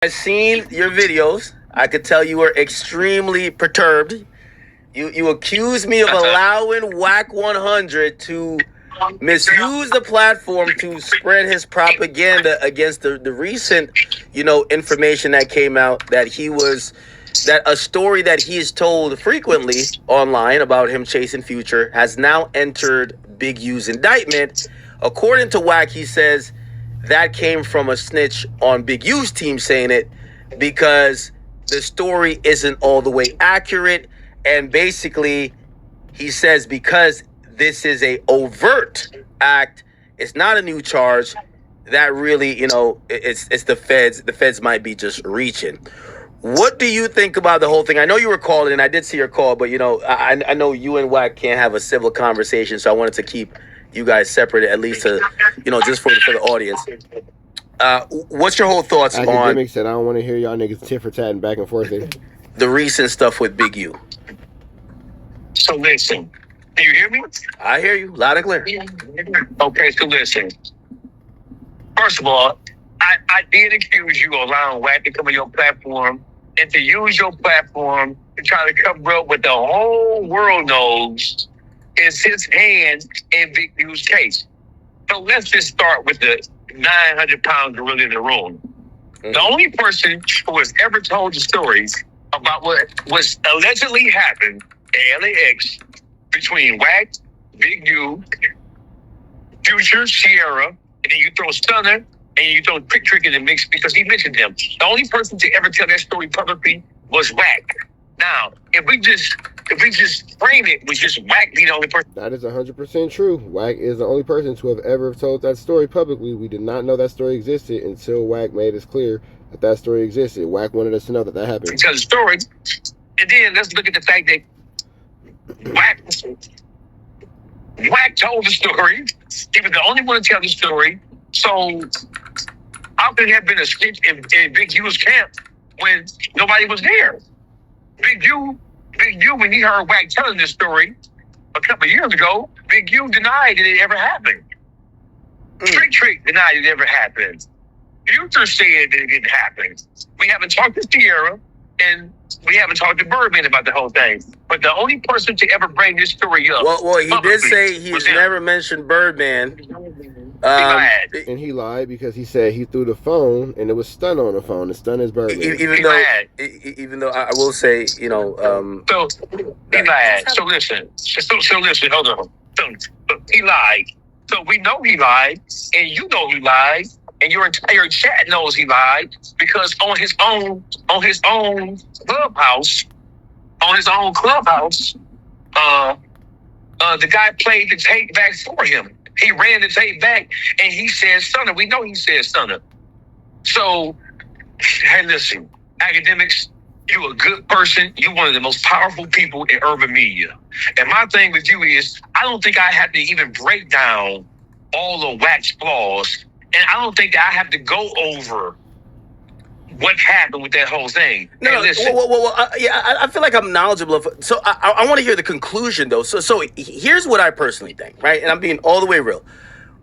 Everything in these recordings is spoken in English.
I've seen your videos. I could tell you were extremely perturbed. You accused me of allowing WACK100 to misuse the platform to spread his propaganda against the recent, information that came out that that a story that he is told frequently online about him chasing Future has now entered Big U's indictment. According to Wack, he says that came from a snitch on Big U's team saying it because the story isn't all the way accurate. And basically, he says because this is a overt act, it's not a new charge, that really, it's the feds. The feds might be just reaching. What do you think about the whole thing? I know you were called and I did see your call, but I know you and Wack can't have a civil conversation, so I wanted to keep you guys separate, at least to, just for the audience. What's your whole thoughts on Akademiks said I don't want to hear y'all niggas tit for tatting back and forth here. The recent stuff with Big U? So listen, can you hear me? I hear you loud and clear. Okay, so listen. First of all, I did accuse you of allowing Wack to come on your platform and to use your platform to try to cover up what the whole world knows is his hand in Big U's case. So let's just start with the 900-pound gorilla in the room. Mm-hmm. The only person who has ever told the stories about what was allegedly happened at LAX between Wack, Big U, Future, Sierra, and then you throw Stunner and you throw Trick in the mix because he mentioned them. The only person to ever tell that story publicly was Wack. Now, if we just frame it with just Wack being the only person. That is 100% true. Wack is the only person to have ever told that story publicly. We did not know that story existed until Wack made us clear that that story existed. Wack wanted us to know that that happened. Tell the story, and then let's look at the fact that Wack told the story. He was the only one to tell the story. So how could there have been a snitch in Big U's camp when nobody was there? Big U, when he heard Wack telling this story a couple of years ago, Big U denied that it ever happened. Trick denied it ever happened. Future said that it didn't happen. We haven't talked to Sierra, and we haven't talked to Birdman about the whole thing. But the only person to ever bring this story up. Well, he did say he's never mentioned Birdman. And he lied because he said he threw the phone and it was Stun on the phone. The Stun is Birdman. Even though I will say, So he lied. So listen, hold on. So he lied. So we know he lied, and you know he lied, and your entire chat knows he lied because on his own clubhouse, the guy played the tape back for him. He ran the tape back, and he said Stunner. We know he said Stunner. So, hey, listen, Akademiks, you a good person. You one of the most powerful people in urban media. And my thing with you is, I don't think I have to even break down all of Wack's flaws, and I don't think that I have to go over what happened with that whole thing. No, I feel like I'm knowledgeable of. So I want to hear the conclusion though. So here's what I personally think, right? And I'm being all the way real.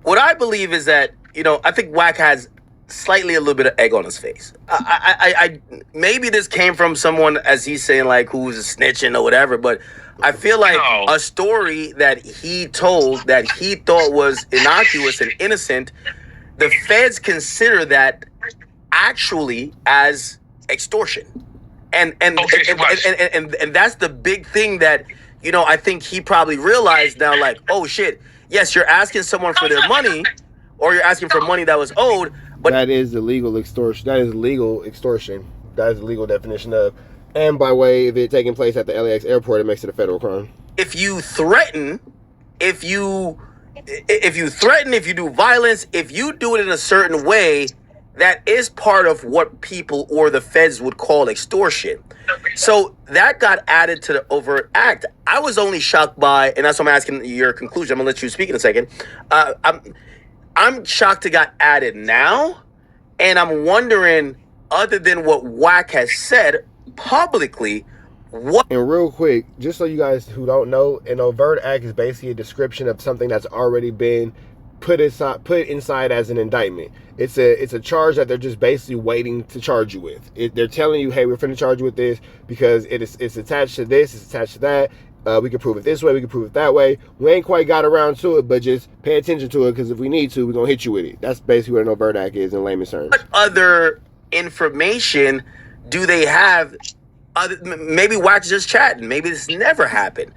What I believe is that I think Wack has slightly a little bit of egg on his face. I maybe this came from someone, as he's saying, like who's snitching or whatever. But I feel like a story that he told that he thought was innocuous and innocent, the feds consider that actually as extortion, and that's the big thing that I think he probably realized now, like, oh shit, yes, you're asking someone for their money, or you're asking for money that was owed, but that is the legal extortion. That is legal extortion. That is the legal definition of, and by way of it taking place at the LAX airport, it makes it a federal crime. If you threaten, if you do violence, if you do it in a certain way, that is part of what people or the feds would call extortion. So that got added to the overt act. I was only shocked by, and that's why I'm asking your conclusion. I'm gonna let you speak in a second. I'm shocked it got added now, and I'm wondering, other than what Wack has said publicly, what? And real quick, just so you guys who don't know, an overt act is basically a description of something that's already been put inside as an indictment. It's a charge that they're just basically waiting to charge you with. They're telling you, hey, we're finna charge you with this because it's attached to this, it's attached to that. We can prove it this way, we can prove it that way. We ain't quite got around to it, but just pay attention to it because if we need to, we're gonna hit you with it. That's basically what an overt act is in layman's terms. What other information do they have? Maybe Wack's just chatting. Maybe this never happened.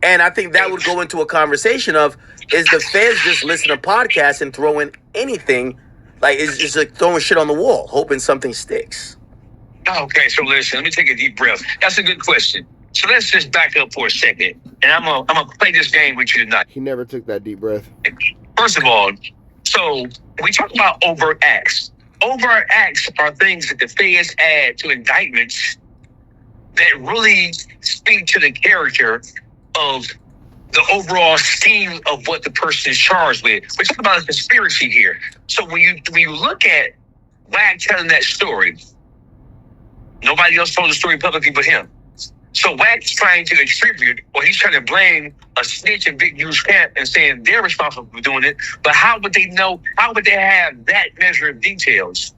And I think that would go into a conversation of, is the feds just listening to podcasts and throwing anything, like it's just like throwing shit on the wall, hoping something sticks? Okay, so listen, let me take a deep breath. That's a good question. So let's just back up for a second, and I'm gonna play this game with you tonight. He never took that deep breath. First of all, so we talk about overt acts. Overt acts are things that the feds add to indictments that really speak to the character of the overall scheme of what the person is charged with. We're talking about a conspiracy here. So when you look at Wack telling that story, nobody else told the story publicly but him. So Wack's trying to attribute, or he's trying to blame a snitch in Big U's camp and saying they're responsible for doing it. But how would they know? How would they have that measure of details?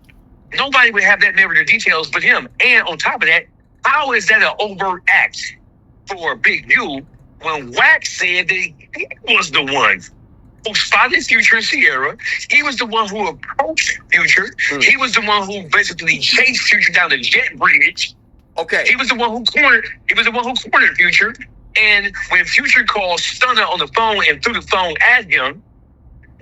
Nobody would have that measure of details but him. And on top of that, how is that an overt act for Big U when Wack said that he was the one who spotted Future and Sierra? He was the one who approached Future. He was the one who basically chased Future down the jet bridge. Okay. He was the one who cornered Future. And when Future called Stunner on the phone and threw the phone at him,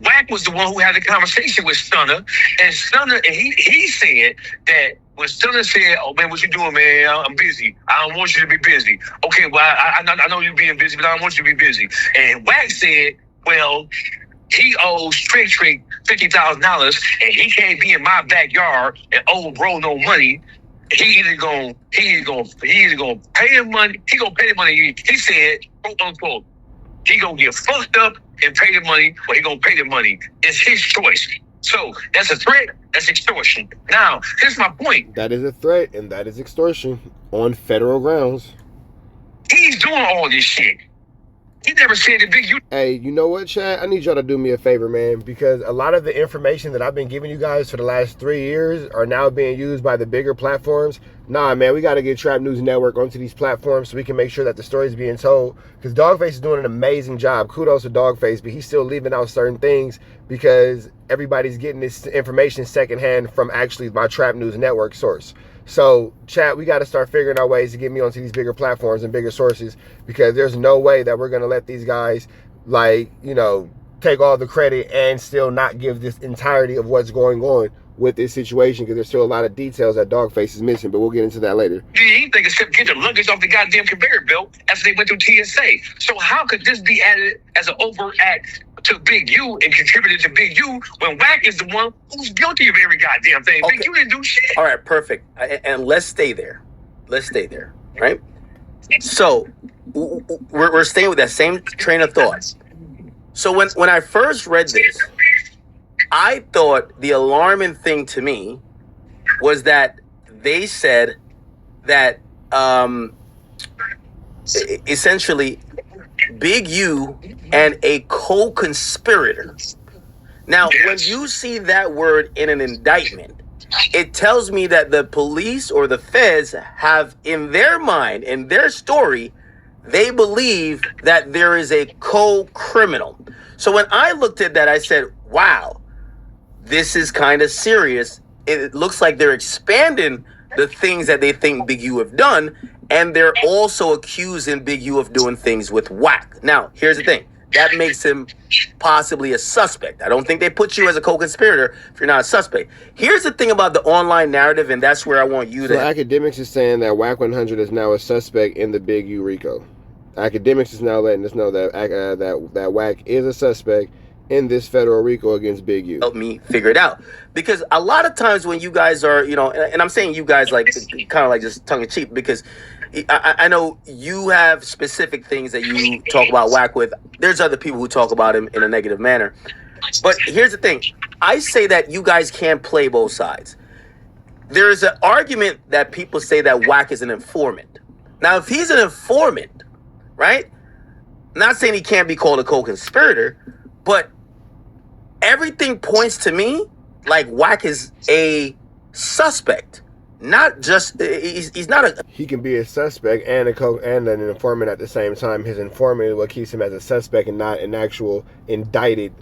Wack was the one who had the conversation with Stunner. And Stunner, and he said that when Stunner said, "Oh man, what you doing, man? I'm busy. I don't want you to be busy." Okay, well, I know you're being busy, but I don't want you to be busy. And Wack said, "Well, he owes Trick $50,000, and he can't be in my backyard and owe bro no money. He either gonna pay him money. He gonna pay the money." He said, quote unquote, he gonna get fucked up and pay the money, or he gonna pay the money. It's his choice. So that's a threat. That's extortion. Now, here's my point. That is a threat, and that is extortion on federal grounds. He's doing all this shit. He never said the Big U. Hey, you know what, Chad? I need y'all to do me a favor, man, because a lot of the information that I've been giving you guys for the last 3 years are now being used by the bigger platforms. Nah, man, we got to get Trap News Network onto these platforms so we can make sure that the story is being told, because Dogface is doing an amazing job. Kudos to Dogface, but he's still leaving out certain things because everybody's getting this information secondhand from actually my Trap News Network source. So, chat, we got to start figuring out ways to get me onto these bigger platforms and bigger sources, because there's no way that we're going to let these guys, like, you know, take all the credit and still not give this entirety of what's going on with this situation, because there's still a lot of details that Dogface is missing, but we'll get into that later. Anything except get the luggage off the goddamn conveyor belt after they went through TSA. So how could this be added as an overt act to Big U and contributed to Big U when Wack is the one who's guilty of every goddamn thing? Okay. Big U didn't do shit. All right, perfect. And let's stay there. Right? So we're staying with that same train of thought. So when I first read this, I thought the alarming thing to me was that they said that essentially Big U and a co-conspirator. Now, when you see that word in an indictment, it tells me that the police or the feds have in their mind, in their story, they believe that there is a co-criminal. So when I looked at that, I said, wow, this is kind of serious. It looks like they're expanding the things that they think Big U have done, and they're also accusing Big U of doing things with Wack. Now, here's the thing. That makes him possibly a suspect. I don't think they put you as a co-conspirator if you're not a suspect. Here's the thing about the online narrative, and that's where I want you to... So Akademiks is saying that WACK100 is now a suspect in the Big U RICO. Akademiks is now letting us know that that Wack is a suspect in this federal RICO against Big U. Help me figure it out. Because a lot of times when you guys are, you know, and I'm saying you guys like kind of like just tongue in cheek, because I know you have specific things that you talk about Wack with. There's other people who talk about him in a negative manner. But here's the thing. I say that you guys can't play both sides. There's an argument that people say that Wack is an informant. Now, if he's an informant, right? I'm not saying he can't be called a co-conspirator, but everything points to me like Wack is a suspect, not just he's not a. He can be a suspect and and an informant at the same time. His informant is what keeps him as a suspect and not an actual indicted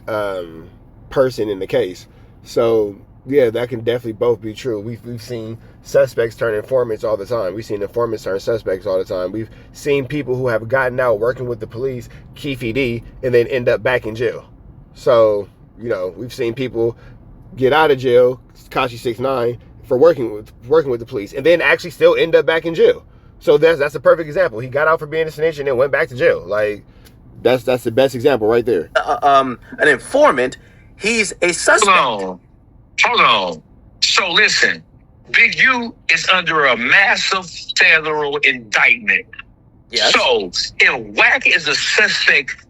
person in the case. So yeah, that can definitely both be true. We've seen suspects turn informants all the time. We've seen informants turn suspects all the time. We've seen people who have gotten out working with the police, Keefy D, and then end up back in jail. So, you know, we've seen people get out of jail, Kashi 6ix9ine, for working with the police, and then actually still end up back in jail. So that's a perfect example. He got out for being a snitch and then went back to jail. Like that's the best example right there. An informant. He's a suspect. Hold on. So listen, Big U is under a massive federal indictment. Yes. So if Wack is a suspect,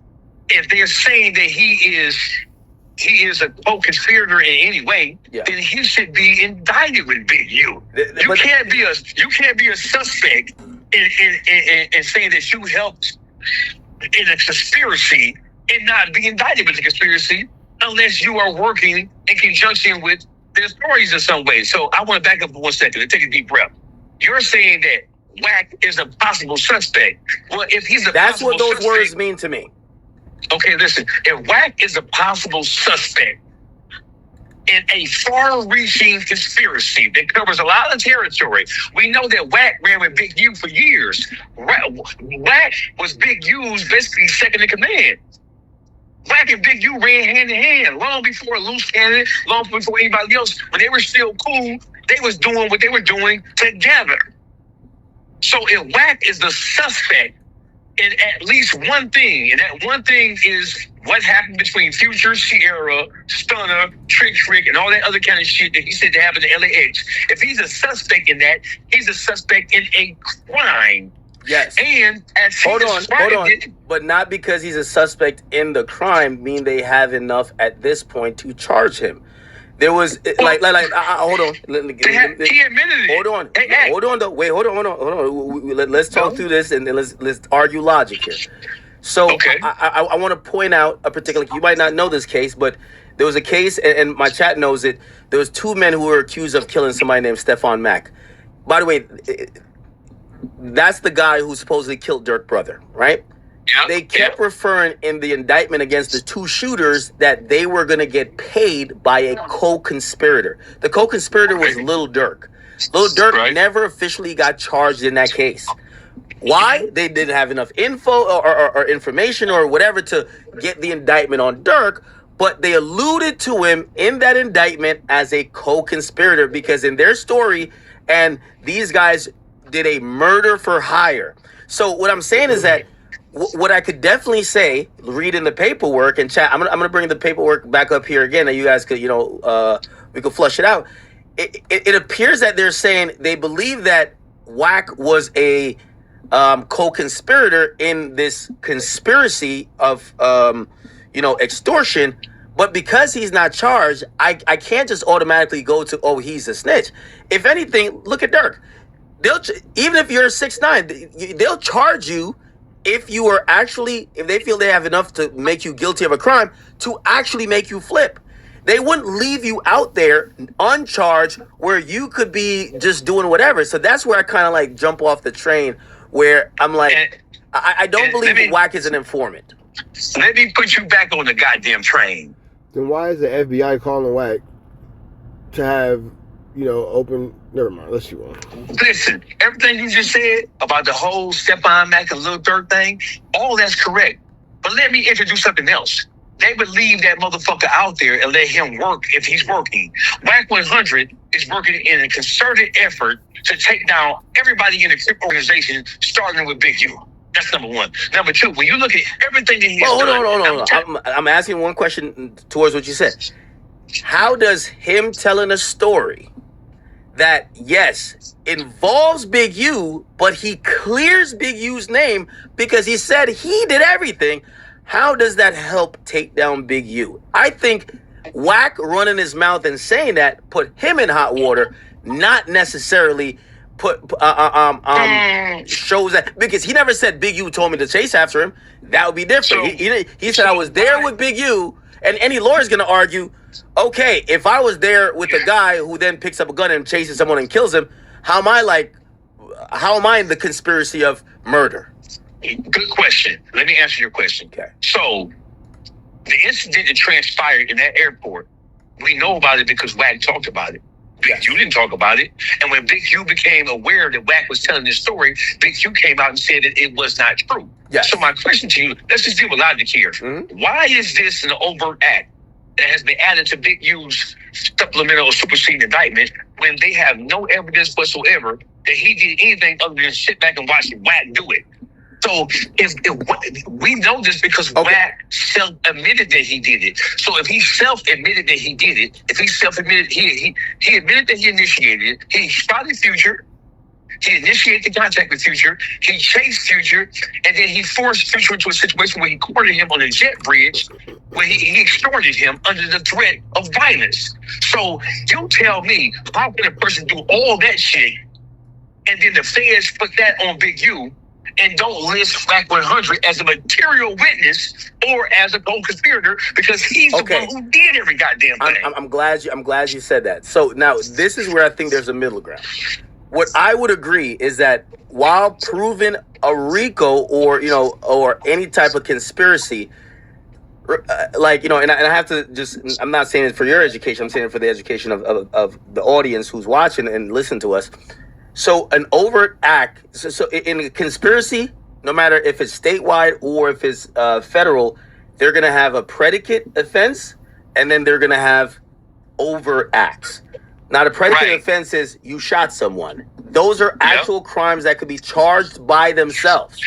if they're saying that he is a co-conspirator in any way, then he should be indicted with Big U. You can't be a suspect in saying that you helped in a conspiracy and not be indicted with the conspiracy unless you are working in conjunction with the authorities in some way. So I want to back up for 1 second and take a deep breath. You're saying that Wack is a possible suspect. Well, if he's that's what those words mean to me. Okay, listen. If Wack is a possible suspect in a far-reaching conspiracy that covers a lot of territory, we know that Wack ran with Big U for years. Wack was Big U's basically second in command. Wack and Big U ran hand in hand long before Loose Cannon, long before anybody else. When they were still cool, they was doing what they were doing together. So if Wack is the suspect in at least one thing, and that one thing is what happened between Future, Sierra, Stunner, Trick, and all that other kind of shit that he said that happened to LAX. If he's a suspect in that, he's a suspect in a crime. Yes. And as hold on. But not because he's a suspect in the crime mean they have enough at this point to charge him. There was hold on. He admitted it. Hold on though. Wait, hold on. Let's talk through this and then let's argue logic here. So okay. I want to point out a particular. You might not know this case, but there was a case, and my chat knows it. There was two men who were accused of killing somebody named Stefan Mack. By the way, that's the guy who supposedly killed Dirk's brother, right? Yep, they kept referring in the indictment against the two shooters that they were going to get paid by a co-conspirator. The co-conspirator was Lil Durk. Lil Durk never officially got charged in that case. Why? They didn't have enough info or information or whatever to get the indictment on Durk, but they alluded to him in that indictment as a co-conspirator because in their story, and these guys did a murder for hire. So what I'm saying is that what I could definitely say, read in the paperwork and chat. I'm gonna bring the paperwork back up here again, and you guys could, we could flush it out. It appears that they're saying they believe that Wack was a co-conspirator in this conspiracy of extortion, but because he's not charged, I can't just automatically go to he's a snitch. If anything, look at Dirk. Even if you're 6ix9ine, they'll charge you if they feel they have enough to make you guilty of a crime to actually make you flip. They wouldn't leave you out there uncharged where you could be just doing whatever. So that's where I kind of like jump off the train where I'm like, I don't believe Wack is an informant. Let me put you back on the goddamn train. Then why is the FBI calling Wack to have, open... Never mind, let's see one. Listen, everything you just said about the whole Stefan Mack and Lil Durk thing, all that's correct. But let me introduce something else. They would leave that motherfucker out there and let him work if he's working. WACK100 is working in a concerted effort to take down everybody in the organization, starting with Big U. That's number one. Number two, when you look at everything that he's done... Hold on. I'm asking one question towards what you said. How does him telling a story that, yes, involves Big U, but he clears Big U's name because he said he did everything, how does that help take down Big U? I think Wack running his mouth and saying that put him in hot water, not necessarily shows that, because he never said Big U told me to chase after him. That would be different. He said I was there with Big U And any lawyer's going to argue, okay, if I was there with a guy who then picks up a gun and chases someone and kills him, how am I in the conspiracy of murder? Good question. Let me answer your question. Okay. So, the incident that transpired in that airport, we know about it because Wack talked about it. Big U didn't talk about it. And when Big U became aware that Wack was telling this story, Big U came out and said that it was not true. Yes. So my question to you, let's just deal with logic here. Mm-hmm. Why is this an overt act that has been added to Big U's supplemental or superseding indictment when they have no evidence whatsoever that he did anything other than sit back and watch Wack do it? So if we know this because Wack self-admitted that he did it. So if he self-admitted that he did it, if he self-admitted, he admitted that he initiated it, he spotted Future, he initiated the contact with Future, he chased Future, and then he forced Future into a situation where he cornered him on a jet bridge, where he extorted him under the threat of violence. So you tell me, how can a person do all that shit, and then the feds put that on Big U, and don't list WACK100 as a material witness or as a co-conspirator because he's the one who did every goddamn thing. I'm glad you said that. So now this is where I think there's a middle ground. What I would agree is that while proven a RICO or any type of conspiracy, and I have to just, I'm not saying it for your education, I'm saying it for the education of the audience who's watching and listen to us. So an overt act, so in a conspiracy, no matter if it's statewide or if it's federal, they're going to have a predicate offense, and then they're going to have overt acts. Now, the predicate offense is you shot someone. Those are actual crimes that could be charged by themselves.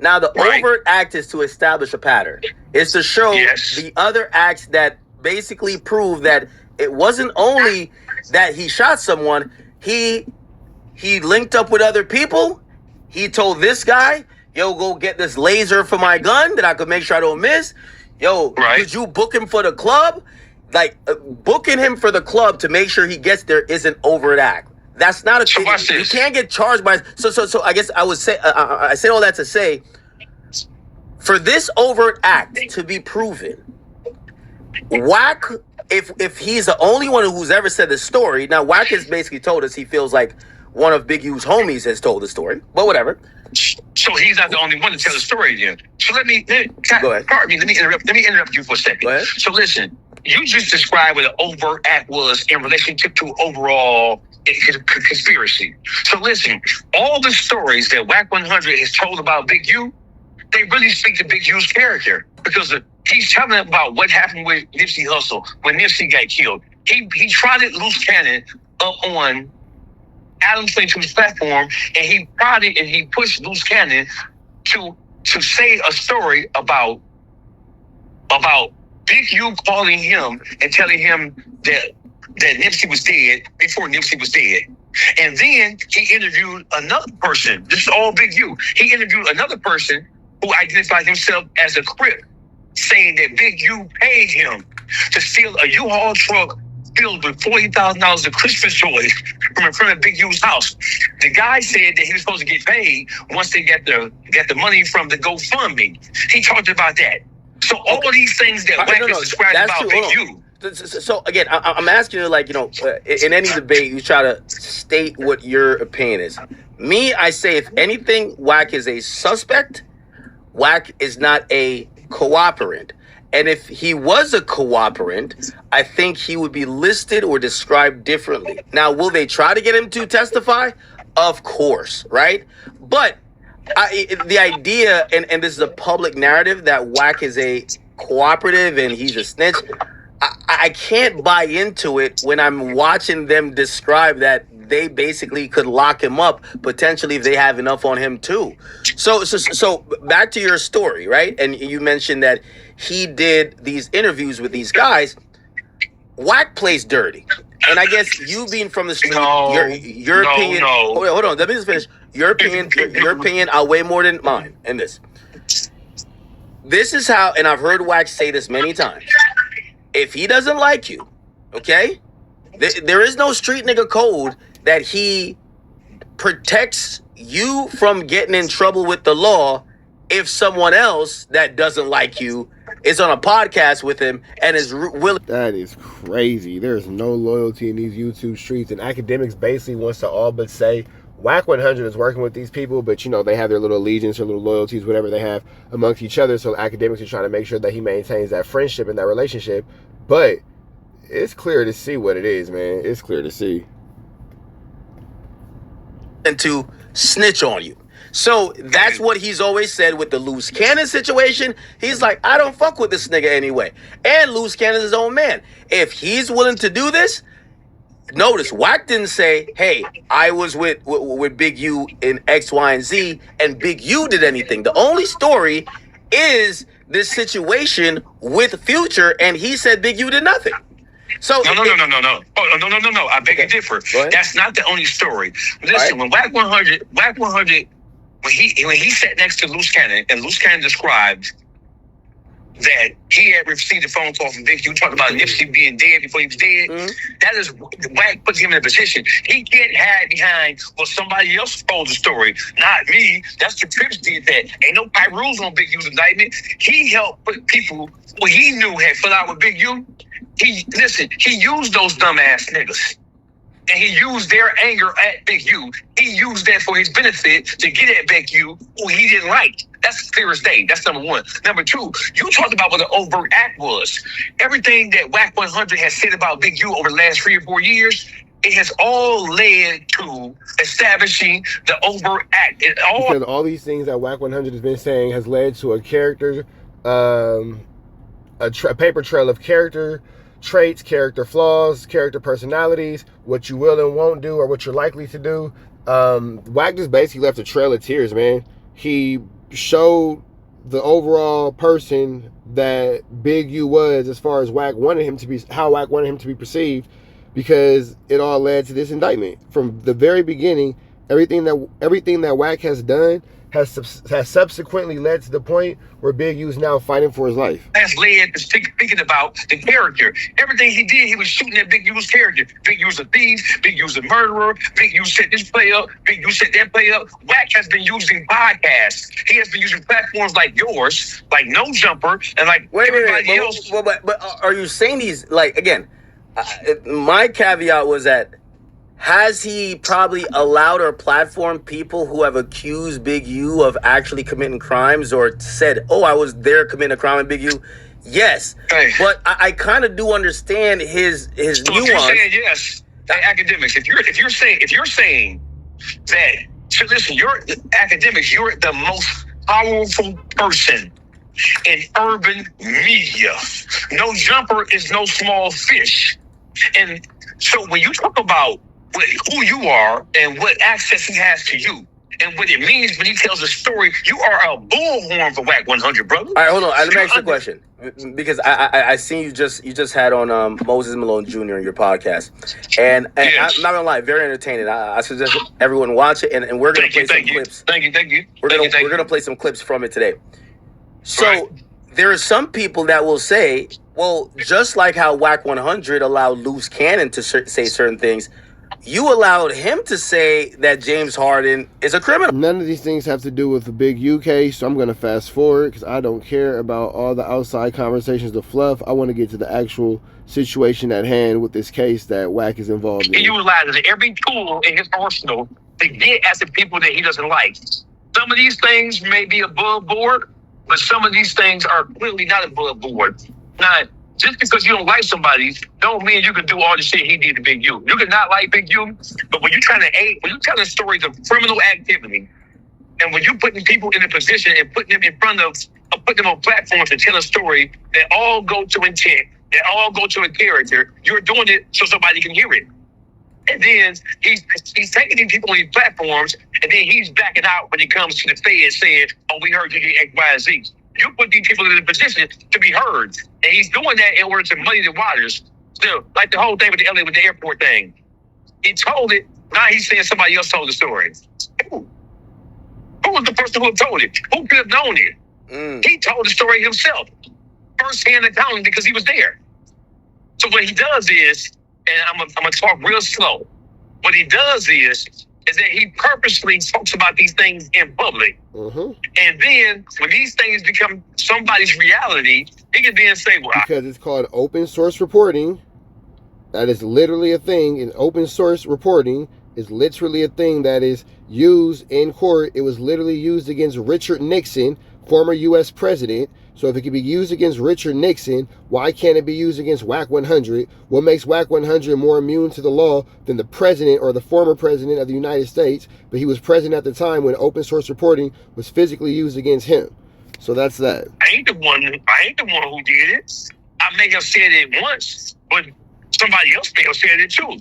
Now, the overt act is to establish a pattern. It's to show the other acts that basically prove that it wasn't only that he shot someone, he linked up with other people. He told this guy, yo, go get this laser for my gun that I could make sure I don't miss. Yo, could you book him for the club? Like, booking him for the club to make sure he gets there is an overt act. That's not a thing. You can't get charged by... So I guess I would say... I said all that to say, for this overt act to be proven, Wack, if he's the only one who's ever said the story... Now, Wack has basically told us he feels like one of Big U's homies has told the story, but whatever. So he's not the only one to tell the story then. So let me interrupt you for a second. Go ahead. So listen, you just described what an overt act was in relationship to overall conspiracy. So listen, all the stories that WACK100 has told about Big U, they really speak to Big U's character because he's telling about what happened with Nipsey Hussle when Nipsey got killed. He trotted loose cannon up on Adam 22's platform, and he prodded and he pushed loose cannon to say a story about Big U calling him and telling him that Nipsey was dead before Nipsey was dead. And then he interviewed another person. This is all Big U. He interviewed another person who identified himself as a Crip, saying that Big U paid him to steal a U-Haul truck filled with $40,000 of Christmas toys from in front of Big U's house. The guy said that he was supposed to get paid once they get the money from the GoFundMe. He talked about that. So all of these things that Wack is described about Big U. So again, I'm asking you, in any debate, you try to state what your opinion is. Me, I say, if anything, Wack is a suspect. Wack is not a cooperant. And if he was a cooperant, I think he would be listed or described differently. Now, will they try to get him to testify? Of course, right? But the idea, and this is a public narrative, that Wack is a cooperative and he's a snitch, I can't buy into it when I'm watching them describe that they basically could lock him up, potentially, if they have enough on him too. So back to your story, right? And you mentioned that he did these interviews with these guys. Wack plays dirty. And I guess you being from the street, your opinion... No. Oh, hold on, let me just finish. Your opinion, I'll weigh more than mine in this. This is how, and I've heard Wack say this many times, if he doesn't like you, okay, there is no street nigga code that he protects you from getting in trouble with the law if someone else that doesn't like you is on a podcast with him and is willing. That is crazy. There's no loyalty in these YouTube streets, and Akademiks basically wants to all but say WACK100 is working with these people, but they have their little allegiance or little loyalties, whatever they have amongst each other. So Akademiks are trying to make sure that he maintains that friendship and that relationship. But it's clear to see what it is, man. It's clear to see. And to snitch on you. So that's what he's always said with the loose cannon situation. He's like, I don't fuck with this nigga anyway. And loose cannon's his own man. If he's willing to do this, notice Wack didn't say, hey, I was with Big U in X, Y, and Z, and Big U did anything. The only story is this situation with Future, and he said Big U did nothing. So no. Oh, no. I beg to differ. That's not the only story. Listen, when WACK100, when he sat next to Loose Cannon, and Loose Cannon described that he had received a phone call from Big U talking about Nipsey being dead before he was dead. That is, Wack puts him in a position. He can't hide behind, well, somebody else told the story, not me. That's the Crips did that. Ain't no rules on Big U's indictment. He helped put people who he knew had fell out with Big U. He used those dumbass niggas. And he used their anger at Big U. He used that for his benefit to get at Big U, who he didn't like. That's clear as day. That's number one. Number two, you talked about what the overt act was. Everything that WACK100 has said about Big U over the last 3 or 4 years, it has all led to establishing the overt act. Because all these things that WACK100 has been saying has led to a character, a paper trail of character traits, character flaws, character personalities, what you will and won't do or what you're likely to do. Wack just basically left a trail of tears, man. He showed the overall person that Big U was as far as Wack wanted him to be, how Wack wanted him to be perceived, because it all led to this indictment. From the very beginning, everything that Wack has done has subsequently led to the point where Big U's now fighting for his life. Has led to speaking about the character. Everything he did, he was shooting at Big U's character. Big U's a thief. Big U's a murderer. Big U set this play up. Big U set that play up. Wack has been using podcasts. He has been using platforms like yours, like No Jumper, and like everybody else. But are you saying these, like, again, my caveat was that has he probably allowed or platformed people who have accused Big U of actually committing crimes or said, oh, I was there committing a crime in Big U? Yes. Hey. But I kind of do understand his so nuance. If you're saying yes, Akademiks, if you're saying that, so listen, you're Akademiks, you're the most powerful person in urban media. No Jumper is no small fish. And so when you talk about who you are and what access he has to you and what it means when he tells a story, you are a bullhorn for WACK100, brother. All right, hold on. Let me ask you a question, because I seen you just had on Moses Malone Jr. on your podcast, and yes. I'm not gonna lie, very entertaining. I suggest everyone watch it, and we're gonna play some clips. Thank you. We're gonna play some clips from it today. So there are some people that will say, well, just like how WACK100 allowed Loose Cannon to say certain things, you allowed him to say that James Harden is a criminal. None of these things have to do with the Big U case, so I'm going to fast forward because I don't care about all the outside conversations, the fluff. I want to get to the actual situation at hand with this case that Wack is involved in. He utilizes every tool in his arsenal to get at the people that he doesn't like. Some of these things may be above board, but some of these things are clearly not above board. Now, just because you don't like somebody, don't mean you can do all the shit he did to Big U. You can not like Big U, but when you're trying to when you're telling stories of criminal activity, and when you're putting people in a position and putting them in front of, putting them on platforms to tell a story that all go to intent, that all go to a character, you're doing it so somebody can hear it. And then he's taking these people on these platforms, and then he's backing out when it comes to the Fed saying, oh, we heard you did X, Y, and Z. You put these people in a position to be heard. And he's doing that in order to muddy the waters. Still, like the whole thing with the LA with the airport thing. He told it, now he's saying somebody else told the story. Who was the person who told it? Who could have known it? He told the story himself. First-hand accounting because he was there. So what he does is, and I'm gonna talk real slow. What he does is is that he purposely talks about these things in public. Mm-hmm. And then when these things become somebody's reality, he can then say, well, because it's called open source reporting. That is literally a thing. In open source reporting is literally a thing that is used in court. It was literally used against Richard Nixon, former U.S. president. So if it can be used against Richard Nixon, why can't it be used against WACK100? What makes WACK100 more immune to the law than the president or the former president of the United States? But he was president at the time when open source reporting was physically used against him. So that's that. I ain't the one who did it. I may have said it once, but somebody else may have said it too.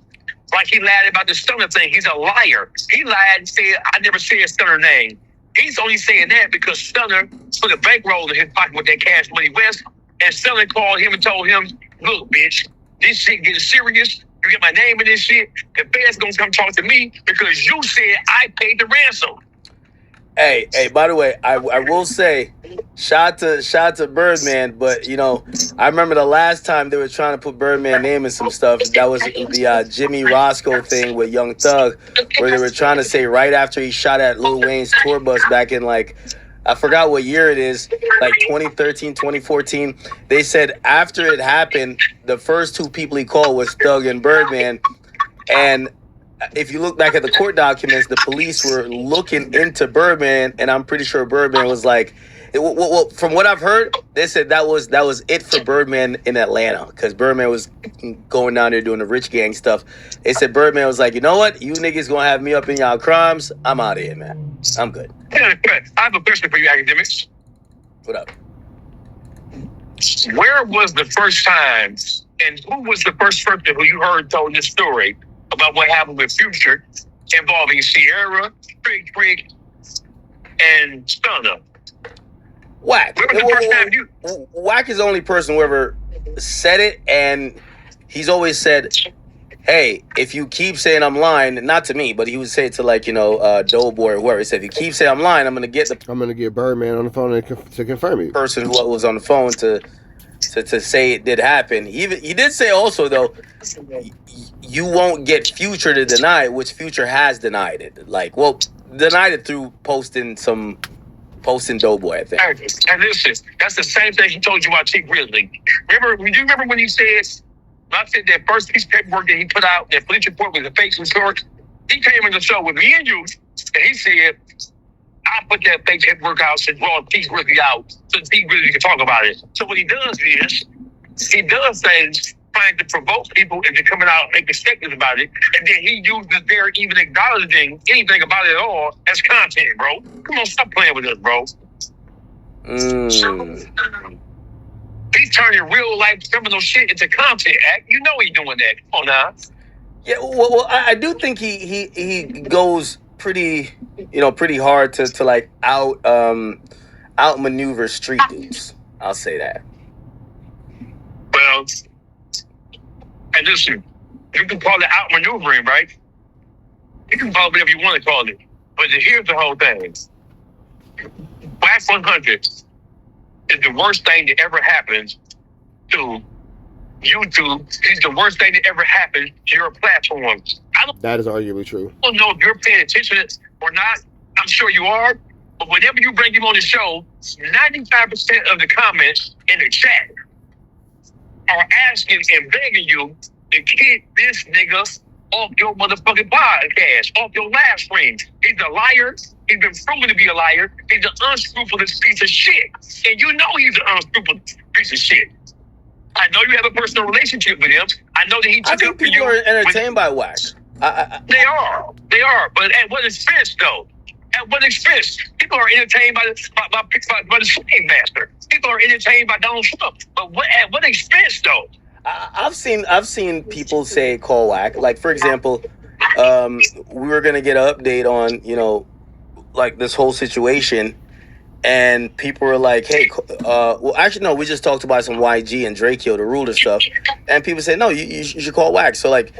Like he lied about the Stunner thing. He's a liar. He lied and said, I never said Stunner name. He's only saying that because Stunner put a bankroll in his pocket with that Cash Money West, and Stunner called him and told him, look, bitch, this shit getting serious. You get my name in this shit. The feds gonna come talk to me because you said I paid the ransom. Hey, by the way, I will say, shout out to Birdman, but you know, I remember the last time they were trying to put Birdman name in some stuff. That was the Jimmy Roscoe thing with Young Thug, where they were trying to say right after he shot at Lil Wayne's tour bus back in like, I forgot what year it is, like 2013, 2014. They said after it happened, the first two people he called was Thug and Birdman, and if you look back at the court documents, the police were looking into Birdman, and I'm pretty sure Birdman was like, well, from what I've heard, they said that was it for Birdman in Atlanta, because Birdman was going down there doing the rich gang stuff. They said Birdman was like, you know what, you niggas gonna have me up in y'all crimes. I'm out of here, man. I'm good. I have a question for you, Akademiks. What up? Where was the first time, and who was the first person who you heard told this story about what happened with Future involving Sierra, Trick, and Stunner? Wack. Where was the first time you... Wack is the only person who ever said it, and he's always said, hey, if you keep saying I'm lying, not to me, but he would say it to, like, you know, Dawg or whoever. He said, if you keep saying I'm lying, I'm gonna get Birdman on the phone to confirm it. Person who was on the phone to say it did happen. He did say also, though, you won't get Future to deny it, which Future has denied it. Like, well, denied it through posting Doughboy, I think. And listen, that's the same thing he told you about T Grizzly. Do you remember when he said, I said that first piece of paperwork that he put out, that police report was a fake report? He came in the show with me and you, and he said, I put that fake paperwork out and brought T Grizzly out so T Grizzly can talk about it. So what he does is, he does things trying to provoke people into coming out and making statements about it, and then he uses their even acknowledging anything about it at all as content, bro. Come on, stop playing with us, bro. He's turning real life criminal shit into content, Act. You know he's doing that. Come on now. Yeah, well, I do think he goes pretty hard to like outmaneuver street dudes. I'll say that. Well, and listen, you can call it outmaneuvering, right? You can call it whatever you want to call it. But here's the whole thing. WACK100 is the worst thing that ever happened to YouTube. It's the worst thing that ever happened to your platform. That is arguably true. I don't know if you're paying attention or not. I'm sure you are. But whenever you bring him on the show, 95% of the comments in the chat are asking and begging you to kick this nigga off your motherfucking podcast, off your live stream. He's a liar. He's been proven to be a liar. He's an unscrupulous piece of shit. And you know he's an unscrupulous piece of shit. I know you have a personal relationship with him. I know that he took up for you. People are entertained by Wack. They are. But at what expense, though? At what expense? People are entertained by the slave master. People are entertained by Donald Trump. But at what expense, though? I've seen people say call Wack. Like, for example, we were gonna get an update on, you know, like this whole situation, and people were like, hey, well, actually, no, we just talked about some YG and Drakeo, the ruler stuff, and people say, no, you should call Wack. So, like,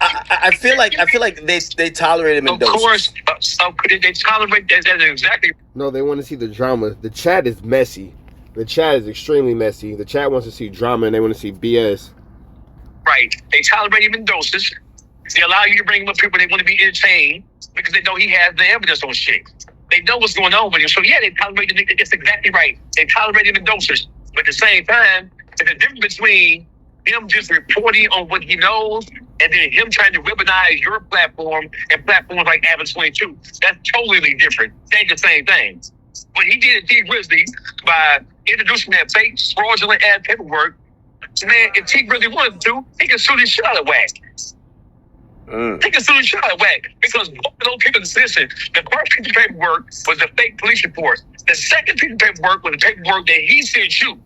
I feel like they tolerate him in doses. Of course, they tolerate that exactly. No, they want to see the drama. The chat is messy. The chat is extremely messy. The chat wants to see drama, and they want to see BS. Right. They tolerate him in doses. They allow you to bring up people they want to be entertained because they know he has the evidence on shit. They know what's going on with him. So yeah, they tolerate him. It's exactly right. They tolerate him in doses. But at the same time, there's a difference between him just reporting on what he knows and then him trying to weaponize your platform and platforms like Avid 22. That's totally different. They ain't the same thing. What he did at T Grizzly by introducing that fake fraudulent ad paperwork, man, if T Grizzly wanted to, he could sue the shit out of Wack. He can sue the shit out of Wack because both of those people, listen, the first piece of paperwork was the fake police report. The second piece of paperwork was the paperwork that he sent you.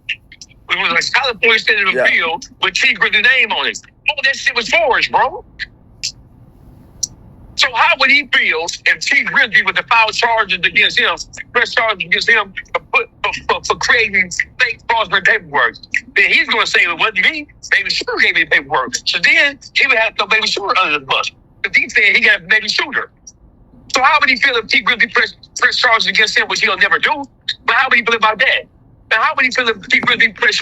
It was like California State of the Field with T Grizzly's name on it. All that shit was forged, bro. So how would he feel if T Grizzly with the file charges against him, press charges against him for creating fake fraudulent paperwork? Then he's going to say it wasn't me. Baby Shooter gave me the paperwork. So then he would have to throw Baby Shooter under the bus. Because he said he got a Baby Shooter. So how would he feel if T Grizzly press charges against him, which he'll never do? But how would he feel about that? And how would he feel if T Grizzly press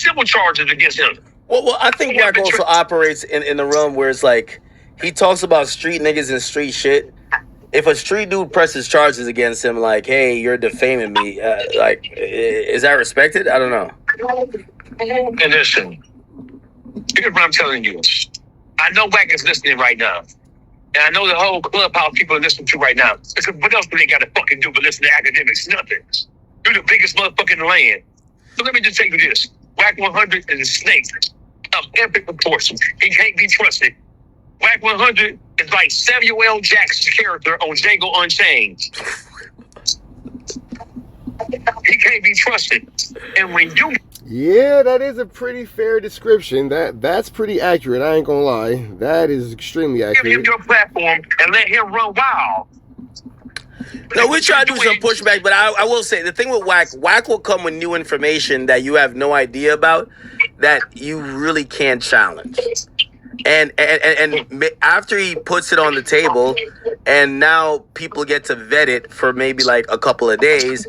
civil charges against him? Well, I think Wack also operates in the realm where it's like, he talks about street niggas and street shit. If a street dude presses charges against him, like, hey, you're defaming me, is that respected? I don't know. And listen, here's what I'm telling you. I know Wack is listening right now. And I know the whole Clubhouse people are listening to right now. Because what else do they got to fucking do but listen to Akademiks? Nothing. You're the biggest motherfucker in the land. So let me just tell you this. WACK100 is a snake of epic proportions. He can't be trusted. WACK100 is like Samuel L. Jackson's character on Django Unchained. He can't be trusted. And when you... Yeah, that is a pretty fair description. That's pretty accurate. I ain't gonna lie. That is extremely accurate. Give him your platform and let him run wild. No, we try to do some pushback, but I will say, the thing with Wack will come with new information that you have no idea about, that you really can't challenge. And after he puts it on the table, and now people get to vet it for maybe like a couple of days,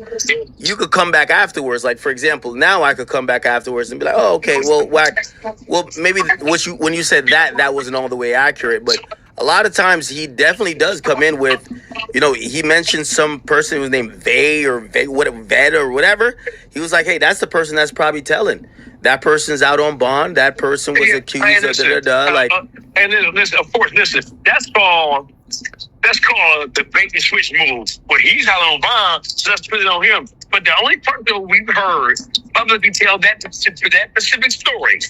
you could come back afterwards. Like, for example, now I could come back afterwards and be like, oh, okay, well, Wack, well, maybe when you said that wasn't all the way accurate, but a lot of times he definitely does come in with, he mentioned some person who's named Vet or whatever. He was like, hey, that's the person that's probably telling. That person's out on bond. That person was accused of like. And listen, of course, listen. That's called the bait and switch move. But he's out on bond, so let's put it on him. But the only person we've heard publicly tell that specific story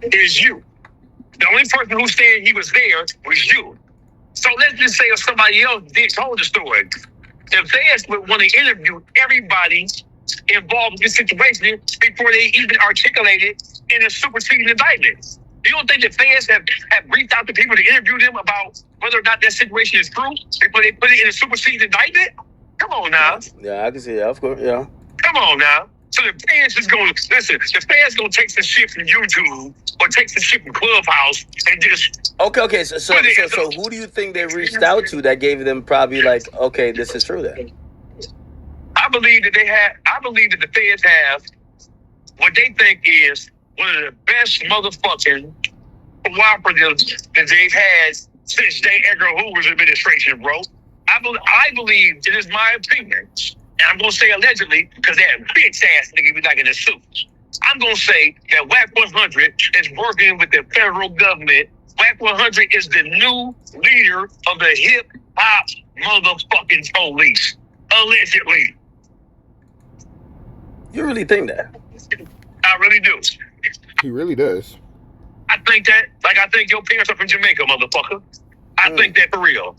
is you. The only person who said he was there was you. So let's just say if somebody else told the story, the feds would want to interview everybody involved in this situation before they even articulate it in a superseding indictment. You don't think the feds have reached out to people to interview them about whether or not that situation is true before they put it in a superseding indictment? Come on now. Yeah, I can see that, of course, yeah. Come on now. So the feds is going to, listen, the feds going to take some shit from YouTube or take some shit from Clubhouse and just... Okay, so who do you think they reached out to that gave them probably like, okay, this is true then? I believe that the feds have what they think is one of the best motherfucking cooperatives that they've had since J. Edgar Hoover's administration, bro. I believe, it is my opinion, and I'm going to say allegedly, because that bitch ass nigga be like in the suit. I'm going to say that WACK100 is working with the federal government. WACK100 is the new leader of the hip-hop motherfucking police. Allegedly. You really think that? I really do. He really does. I think that, like I think your parents are from Jamaica, motherfucker. I think that for real.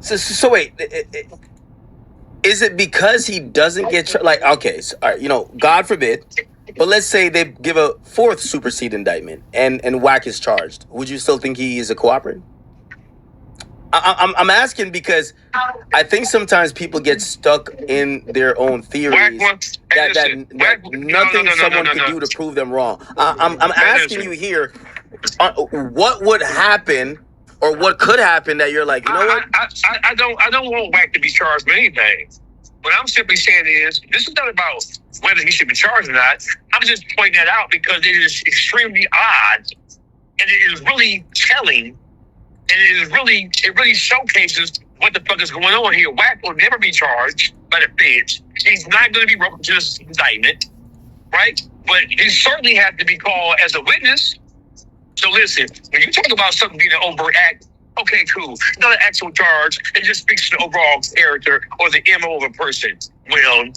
So wait, is it because he doesn't get okay? So, all right, God forbid, but let's say they give a fourth supersede indictment and Wack is charged. Would you still think he is a cooperator? I'm asking because I think sometimes people get stuck in their own theories that nothing someone can do to prove them wrong. I'm asking you here, what would happen or what could happen that you're like, you know what? I don't want Wack to be charged with anything. What I'm simply saying is, this is not about whether he should be charged or not. I'm just pointing that out because it is extremely odd, and it is really telling, and it really showcases what the fuck is going on here. Wack will never be charged by the feds. He's not going to be brought to this indictment, right? But he certainly had to be called as a witness. So listen, when you talk about something being an overt act, okay, cool. Not an actual charge. It just speaks to the overall character or the MO of a person. Well,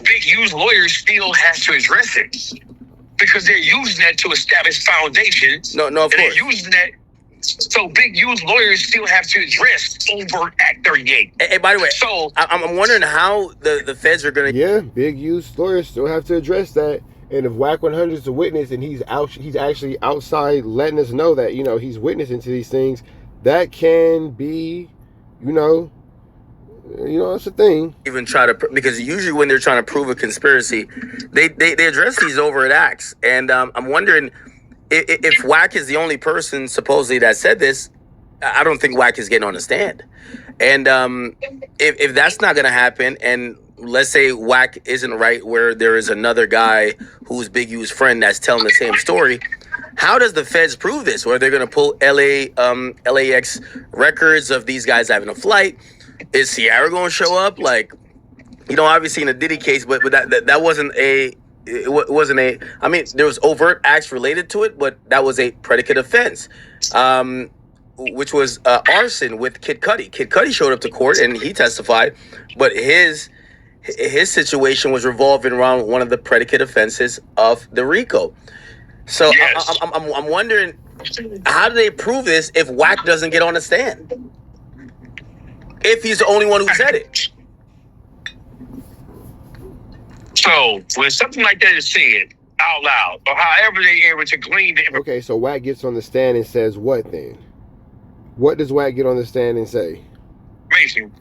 big U's lawyers still have to address it because they're using that to establish foundations. No, of course. They're using that. So big U's lawyers still have to address overt act 38. Hey, by the way, so I'm wondering how the feds are going to... Yeah, big U's lawyers still have to address that. And if WACK100 is a witness and he's actually outside letting us know that, you know, he's witnessing to these things, that can be, you know, it's a thing. Even try to, because usually when they're trying to prove a conspiracy, they address these overt acts. And I'm wondering if Wack is the only person supposedly that said this. I don't think Wack is getting on the stand. And if that's not going to happen, and let's say Wack isn't right, where there is another guy who's Big U's friend that's telling the same story, how does the feds prove this? Or they're going to pull LAX records of these guys having a flight? Is Sierra going to show up? Like, you know, obviously in the Diddy case, but that wasn't a... It wasn't a... I mean, there was overt acts related to it, but that was a predicate offense. Which was arson with Kid Cudi. Kid Cudi showed up to court and he testified, but his situation was revolving around one of the predicate offenses of the RICO. So yes. I'm wondering, how do they prove this if Wack doesn't get on the stand? If he's the only one who said it. So when something like that is said out loud, or however they're able to glean the information. Okay, so Wack gets on the stand and says what then? What does Wack get on the stand and say? Mason,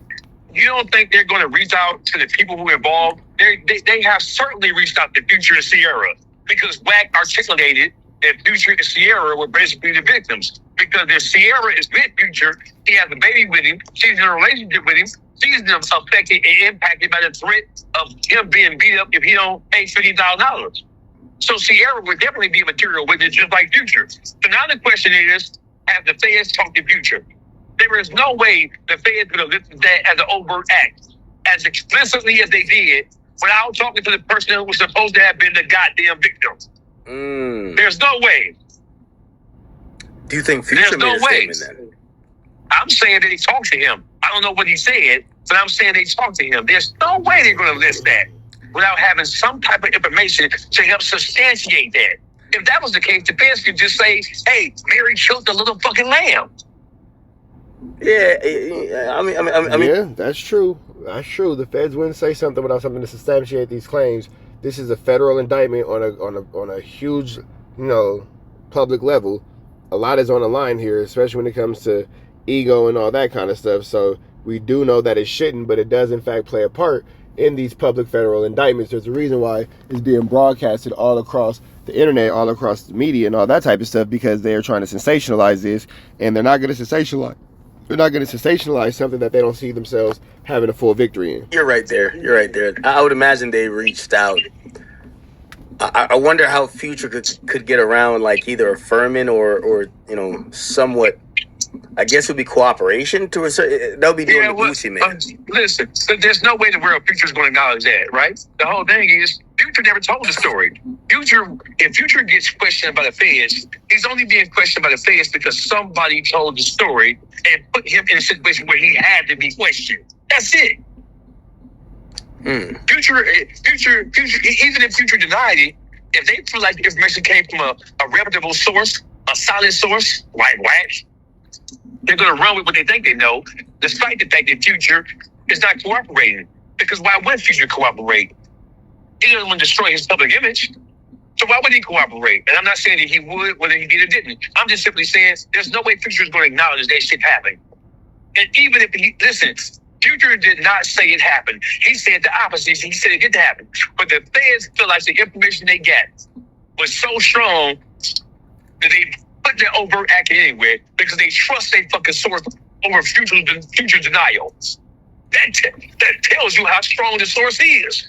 you don't think they're going to reach out to the people who are involved? They have certainly reached out to Future and Sierra, because Wack articulated that Future and Sierra were basically the victims. Because if Sierra is with Future, he has a baby with him, she's in a relationship with him, she's affected and impacted by the threat of him being beat up if he don't pay $50,000. So Sierra would definitely be a material witness just like Future. So now the question is, have the feds talked to Future? There is no way the feds would have listed that as an overt act as explicitly as they did without talking to the person who was supposed to have been the goddamn victim. There's no way. Do you think Future made a statement then? I'm saying that he talked to him. I don't know what he said, but I'm saying they talked to him. There's no way they're going to list that without having some type of information to help substantiate that. If that was the case, the feds could just say, hey, Mary killed the little fucking lamb. Yeah, I mean, yeah, that's true. That's true. The feds wouldn't say something without something to substantiate these claims. This is a federal indictment on a huge, public level. A lot is on the line here, especially when it comes to ego and all that kind of stuff. So we do know that it shouldn't, but it does in fact play a part in these public federal indictments. There's a reason why it's being broadcasted all across the internet, all across the media and all that type of stuff, because they're trying to sensationalize this, and they're not going to sensationalize. They're not going to sensationalize something that they don't see themselves having a full victory in. You're right there. I would imagine they reached out. I wonder how Future could get around, like, either affirming or somewhat. I guess it would be cooperation to a certain. They'll be doing the Gucci man. Listen, there's no way the world Future's going to acknowledge that, right? The whole thing is Future never told the story. If Future gets questioned by the feds, he's only being questioned by the feds because somebody told the story and put him in a situation where he had to be questioned. That's it. Future, even if Future denied it, if they feel like the information came from a reputable source, a solid source, like Wack, they're going to run with what they think they know, despite the fact that Future is not cooperating. Because why would Future cooperate? He doesn't want to destroy his public image. So why would he cooperate? And I'm not saying that he would, whether he did or didn't. I'm just simply saying there's no way Future is going to acknowledge that shit happened. And even if Future did not say it happened. He said the opposite. He said it didn't happen. But the feds feel like the information they got was so strong that they put their overt act anywhere because they trust their fucking source over future denial. That tells you how strong the source is.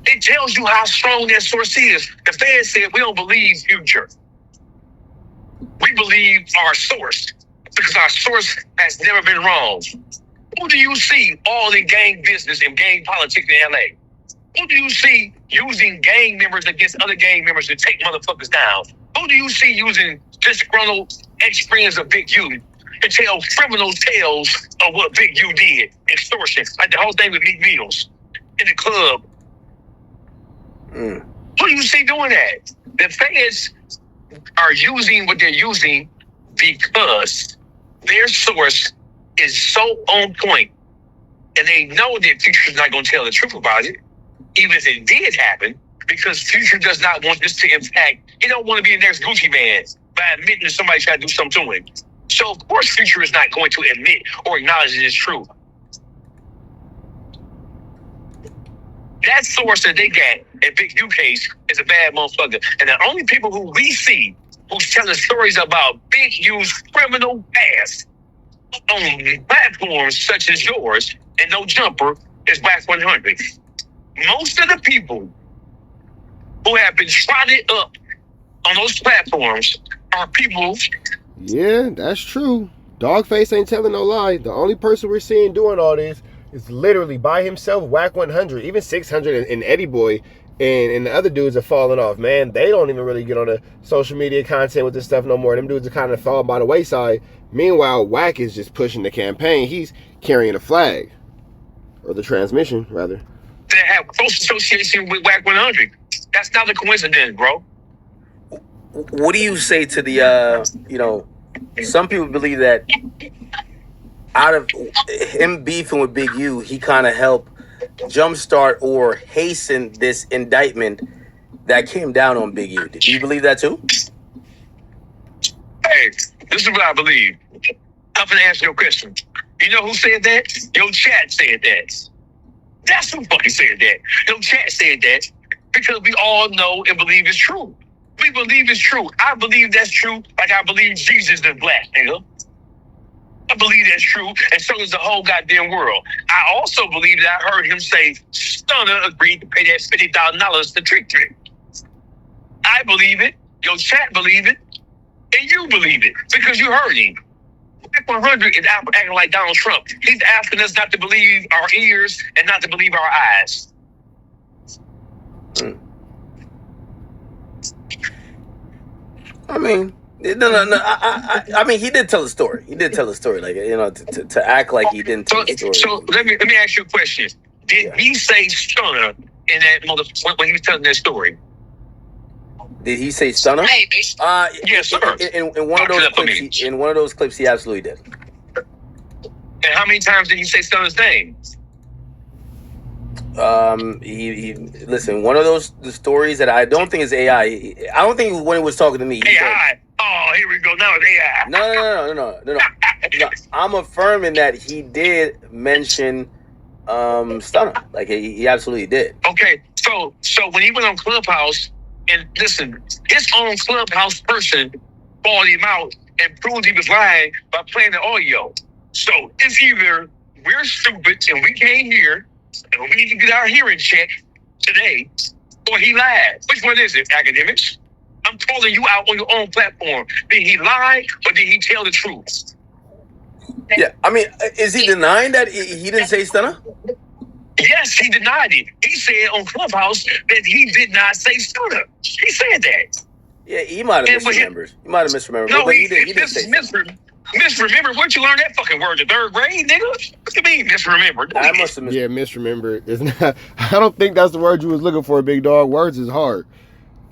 It tells you how strong that source is. The Fed said we don't believe Future. We believe our source because our source has never been wrong. Who do you see all in gang business and gang politics in LA? Who do you see using gang members against other gang members to take motherfuckers down? Who do you see using disgruntled ex-friends of Big U to tell criminal tales of what Big U did? Extortion, like the whole thing with Meat Meals in the club. Who do you see doing that? The feds are using what they're using because their source is so on point, and they know that Future's not going to tell the truth about it, even if it did happen, because Future does not want this to impact. He don't want to be the next Gucci man by admitting that somebody tried to do something to him. So of course Future is not going to admit or acknowledge it is true. That source that they got in Big U case is a bad motherfucker. And the only people who we see who's telling stories about Big U's criminal past on platforms such as yours and No Jumper is WACK100. Most of the people who have been trotted up on those platforms are people. Yeah, that's true. Dogface ain't telling no lie. The only person we're seeing doing all this is literally by himself, WACK100, even 600 and Eddie Boy, and the other dudes are falling off, man. They don't even really get on the social media content with this stuff no more. Them dudes are kind of falling by the wayside. Meanwhile, Wack is just pushing the campaign. He's carrying a flag, or the transmission, rather. They have close association with WACK100. That's not a coincidence, bro. What do you say to the, some people believe that out of him beefing with Big U, he kind of helped jumpstart or hasten this indictment that came down on Big U. Do you believe that too? Hey, this is what I believe. I'm going to answer your question. You know who said that? Your chat said that. That's who fucking said that. Your chat said that because we all know and believe it's true. We believe it's true. I believe that's true like I believe Jesus is black, nigga. I believe that's true, and so does the whole goddamn world. I also believe that I heard him say Stunner agreed to pay that $50,000 to Trick. I believe it, your chat believe it, and you believe it because you heard him. WACK100 is acting like Donald Trump. He's asking us not to believe our ears and not to believe our eyes. I mean, no. I mean, he did tell a story. He did tell a story, like to act like he didn't tell a story. So let me ask you a question. Did he say Stunner in that when he was telling that story? Did he say Stunner? Yes, sir. In one of those clips, in one of those clips, he absolutely did. And how many times did he say Stunner's name? He listen. One of those stories that I don't think is AI. I don't think when he was talking to me. AI. Oh, here we go. Now it's AI. No. I'm affirming that he did mention Stunner. Like he absolutely did. Okay, so when he went on Clubhouse, and listen, his own Clubhouse person bought him out and proved he was lying by playing the audio. So it's either we're stupid and we can't hear, and we need to get our hearing checked today, or he lied. Which one is it, Akademiks? I'm calling you out on your own platform. Did he lie or did he tell the truth? Yeah, I mean, is he denying that he didn't say Stunner? Yes, he denied it. He said on Clubhouse that he did not say Stunner. He said that. Yeah, he might have misremembered. He might have misremembered. No, but he did say misremember. Where'd you learn that fucking word? The third grade, nigga? What you mean misremembered? I must have misremembered. It's not. I don't think that's the word you was looking for, big dog. Words is hard.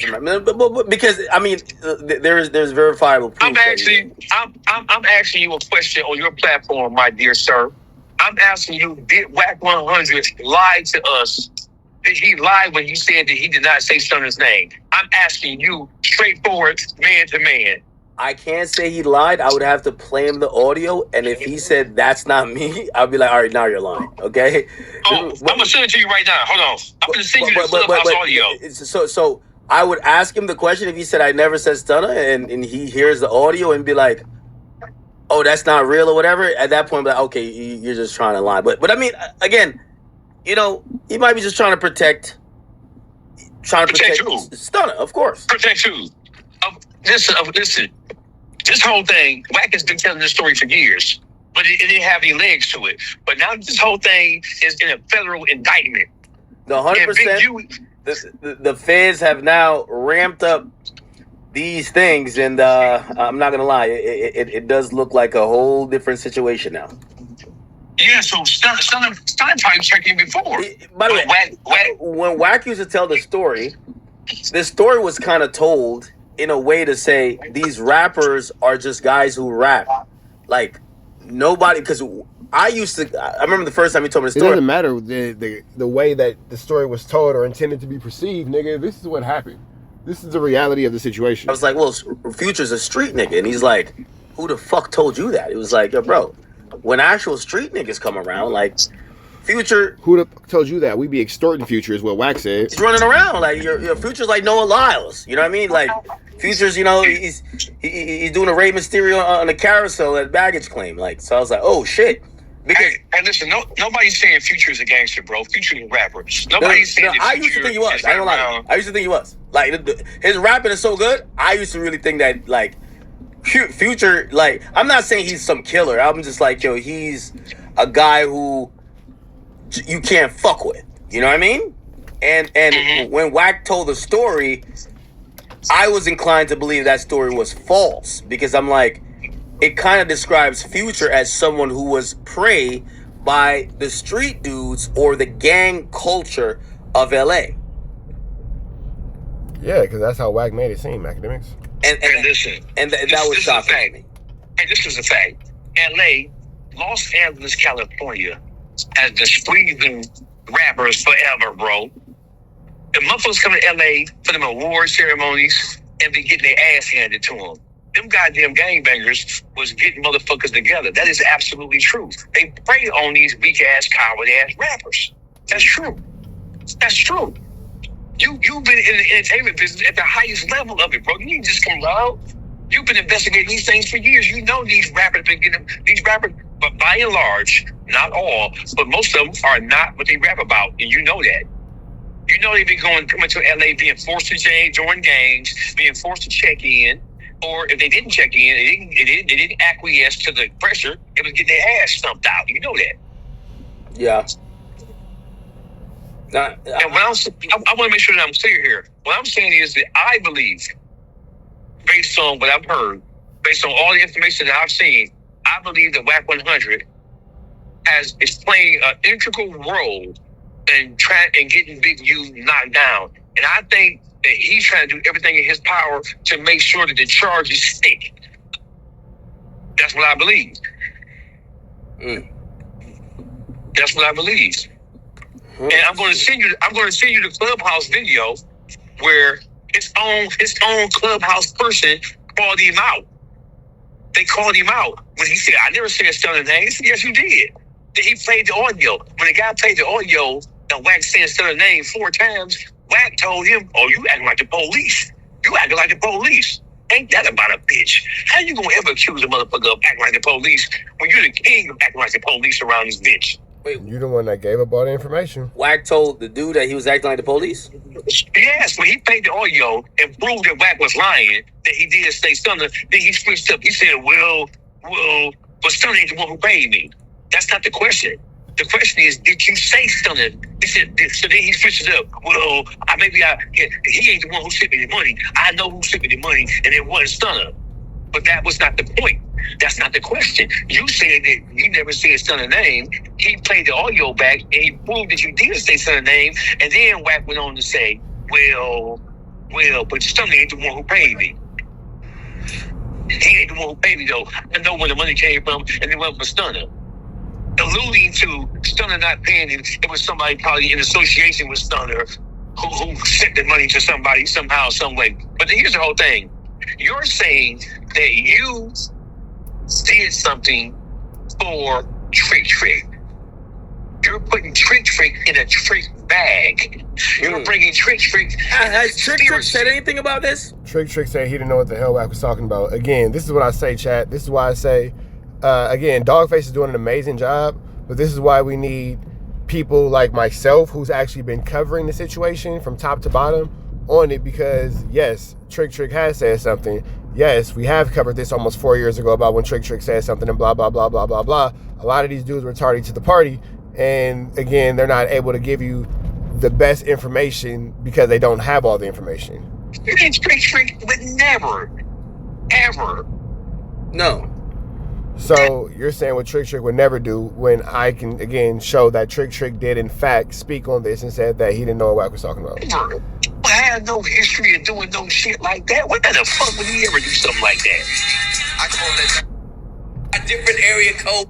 But because I mean, there's verifiable proof. I'm asking you a question on your platform, my dear sir. I'm asking you, did WACK100 lie to us? Did he lie when he said that he did not say Stunner's name? I'm asking you, straightforward, man to man. I can't say he lied. I would have to play him the audio, and if he said that's not me, I'll be like, all right, now you're lying, okay? Oh, I'm gonna send it to you right now. Hold on, I'm gonna send you the Clubhouse audio. So I would ask him the question if he said I never said Stunner, and he hears the audio and be like, oh, that's not real or whatever, at that point, like, okay, you're just trying to lie. But I mean, again, you know, he might be just trying to protect who? Stunner, of course. Protect who? Listen, this whole thing, Wack has been telling this story for years, but it didn't have any legs to it. But now this whole thing is in a federal indictment. The 100%. The feds have now ramped up these things, and I'm not gonna lie, it does look like a whole different situation now. Yeah, so Stunner probably checked in before. By the way, when Wack used to tell the story was kind of told in a way to say these rappers are just guys who rap. Like, nobody, because I remember the first time he told me the story. It doesn't matter the way that the story was told or intended to be perceived, nigga. This is what happened. This is the reality of the situation. I was like, well, Future's a street nigga. And he's like, who the fuck told you that? It was like, yo, bro, when actual street niggas come around, like, Future... Who the fuck told you that? We be extorting Future is what Wack said. He's running around. Like, your Future's like Noah Lyles. You know what I mean? Like, Future's, you know, he's doing a Rey Mysterio on the carousel at baggage claim. Like, so I was like, oh, shit. Because, and listen, nobody's saying Future is a gangster, bro. Future is a rapper. Nobody's saying that I used to think he was. I don't lie. I used to think he was. Like, his rapping is so good, I used to really think that, like, Future, like, I'm not saying he's some killer. I'm just like, yo, he's a guy who you can't fuck with. You know what I mean? And when Wack told the story, I was inclined to believe that story was false, because I'm like, it kind of describes Future as someone who was prey by the street dudes or the gang culture of LA. Yeah, because that's how Wack made it seem, Akademiks. And listen, that was shocking to me. And this is a fact. LA, Los Angeles, California, has been squeezing rappers forever, bro. The motherfuckers come to LA for them award ceremonies and be getting their ass handed to them. Them goddamn gangbangers was getting motherfuckers together. That is absolutely true. They prey on these weak-ass, coward-ass rappers. That's true. That's true. You've been in the entertainment business at the highest level of it, bro. You didn't just come out. You've been investigating these things for years. You know these rappers but by and large, not all, but most of them are not what they rap about, and you know that. You know they've been coming to LA, being forced to join gangs, being forced to check in. Or if they didn't check in, they didn't acquiesce to the pressure, it was getting their ass stumped out. You know that. Yeah. And I want to make sure that I'm clear here. What I'm saying is that I believe, based on what I've heard, based on all the information that I've seen, I believe that WACK100 is playing an integral role in getting Big U knocked down. And I think that he's trying to do everything in his power to make sure that the charges stick. That's what I believe. That's what I believe. And I'm going to send you the Clubhouse video where his own Clubhouse person called him out. They called him out when he said, "I never said Stunner's name." He said, "Yes, you did." Then he played the audio. When the guy played the audio, and Wack said Stunner's name 4 times. Wack told him, "Oh, you acting like the police. You acting like the police. Ain't that about a bitch? How you gonna ever accuse a motherfucker of acting like the police when you're the king of acting like the police around this bitch?" Wait, you the one that gave up all the information. Wack told the dude that he was acting like the police? Yes, when he played the audio and proved that Wack was lying, that he did say Stunner, then he switched up. He said, well, but Stunner ain't the one who paid me. That's not the question. The question is, did you say Stunner? He said, so then he switches up. Well, he ain't the one who sent me the money. I know who sent me the money, and it wasn't Stunner. But that was not the point. That's not the question. You said that you never said Stunner's name. He played the audio back, and he proved that you did say Stunner's name. And then Wack went on to say, well, but Stunner ain't the one who paid me. He ain't the one who paid me, though. I know where the money came from, and it went for Stunner. Alluding to Stunner not paying him, it was somebody probably in association with Stunner who sent the money to somebody somehow, some way. But here's the whole thing. You're saying that you did something for Trick. You're putting Trick in a Trick bag. You're bringing Trick. Has Trick said anything about this? Trick said he didn't know what the hell Wack was talking about. Again, this is what I say, chat. This is why I say Again, Dogface is doing an amazing job, but this is why we need people like myself who's actually been covering the situation from top to bottom on it, because yes, Trick has said something. Yes, we have covered this almost 4 years ago about when Trick said something and blah, blah, blah, blah, blah, blah. A lot of these dudes were tardy to the party, and again, they're not able to give you the best information because they don't have all the information. Trick would never, ever. No. So you're saying what Trick would never do, when I can again show that Trick did in fact speak on this and said that he didn't know what Wack was talking about. Never. I had no history of doing no shit like that. What the fuck would he ever do something like that? I call it a different area code.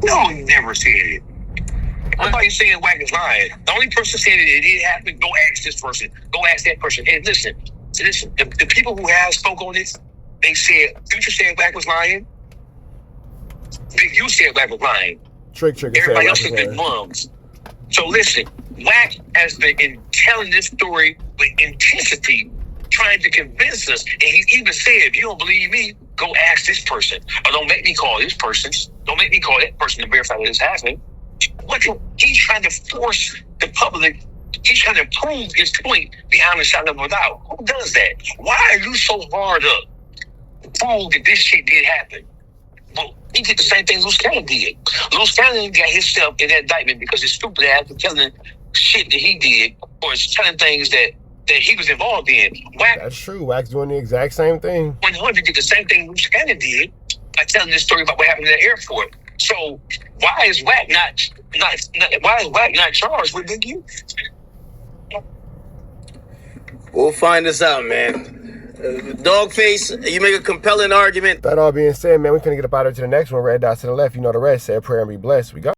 No, he never said it. Nobody's saying Wack is lying. The only person saying it did happen, go ask this person. Go ask that person. And listen. The people who have spoke on this, they said, Future said Wack was lying. Big U said Wack was lying. Trick Everybody else has been mums. So listen, Wack has been telling this story with intensity, trying to convince us. And he even said, if you don't believe me, go ask this person. Or don't make me call this person. Don't make me call that person to verify that it's happening. He's trying to force the public. He's trying to prove his point beyond a shadow of a doubt. Who does that? Why are you so hard up to prove that this shit did happen? Well, he did the same thing Loose Cannon did. Loose Cannon got himself in that indictment because his stupid ass was telling shit that he did, or is telling things that he was involved in. Wack, that's true. Wack's doing the exact same thing. 100 did the same thing Loose Cannon did by telling this story about what happened in the airport. So why is Wack not charged with Big U? We'll find this out, man. Dogface, you make a compelling argument. That all being said, man, we couldn't get up out of to the next one. Red dots to the left. You know the rest. Say a prayer and be blessed. We go.